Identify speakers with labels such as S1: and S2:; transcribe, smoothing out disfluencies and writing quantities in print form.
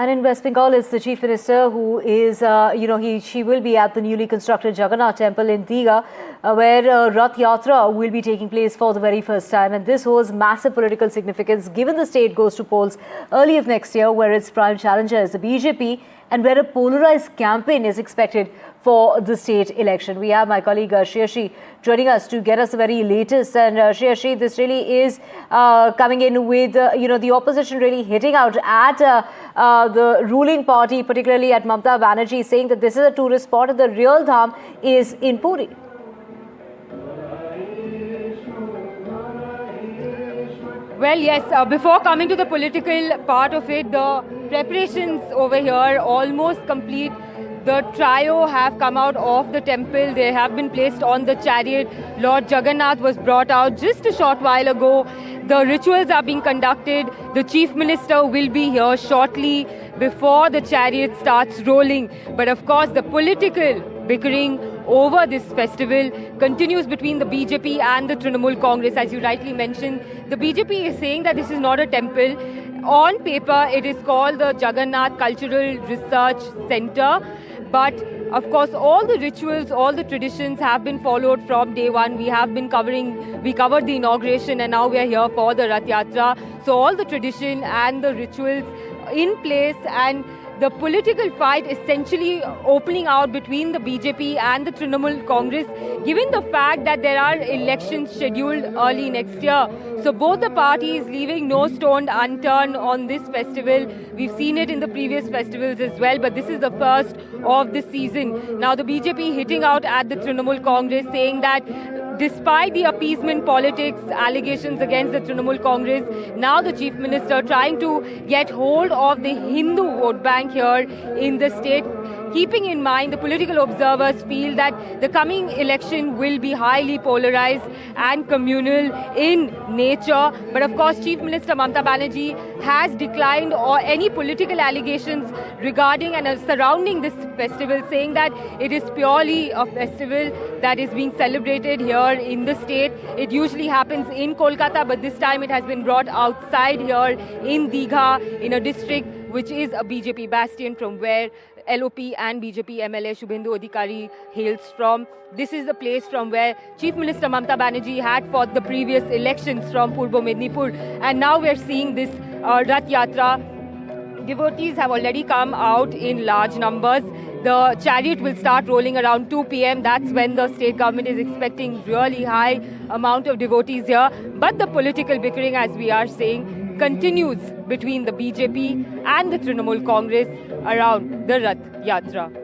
S1: And in West Bengal, it's the Chief Minister who is, she will be at the newly constructed Jagannath Temple in Digha, where Rath Yatra will be taking place for the very first time. And this holds massive political significance given the state goes to polls early of next year, where its prime challenger is the BJP and where a polarized campaign is expected for the state election. We have my colleague Shreyashi joining us to get us the very latest. And Shreyashi, this really is coming in with, the opposition really hitting out at the ruling party, particularly at Mamata Banerjee, saying that this is a tourist spot and the real dham is in Puri.
S2: Well, yes, before coming to the political part of it, the preparations over here almost complete. The trio have come out of the temple. They have been placed on the chariot. Lord Jagannath was brought out just a short while ago. The rituals are being conducted. The Chief Minister will be here shortly before the chariot starts rolling. But of course, the political bickering over this festival continues between the BJP and the Trinamool Congress. As you rightly mentioned, the BJP is saying that this is not a temple. On paper, it is called the Jagannath Cultural Research Center. But of course, all the rituals, all the traditions have been followed from day one. We covered the inauguration and now we are here for the Rath Yatra. So all the tradition and the rituals in place, and the political fight essentially opening out between the BJP and the Trinamool Congress, given the fact that there are elections scheduled early next year. So both the parties leaving no stone unturned on this festival. We've seen it in the previous festivals as well, but this is the first of the season. Now the BJP hitting out at the Trinamool Congress, saying that despite the appeasement politics, allegations against the Trinamool Congress, now the Chief Minister trying to get hold of the Hindu vote bank here in the state, keeping in mind the political observers feel that the coming election will be highly polarized and communal in nature. But of course, Chief Minister Mamata Banerjee has declined any political allegations regarding and surrounding this festival, saying that it is purely a festival that is being celebrated here in the state. It usually happens in Kolkata, but this time it has been brought outside here in Digha, in a district which is a BJP bastion from where LOP and BJP MLA Shubhendu Adhikari hails from. This is the place from where Chief Minister Mamata Banerjee had fought the previous elections from Purbo Mednipur. And now we're seeing this Rath Yatra. Devotees have already come out in large numbers. The chariot will start rolling around 2 p.m. That's when the state government is expecting really high amount of devotees here. But the political bickering, as we are saying, continues between the BJP and the Trinamool Congress around the Rath Yatra.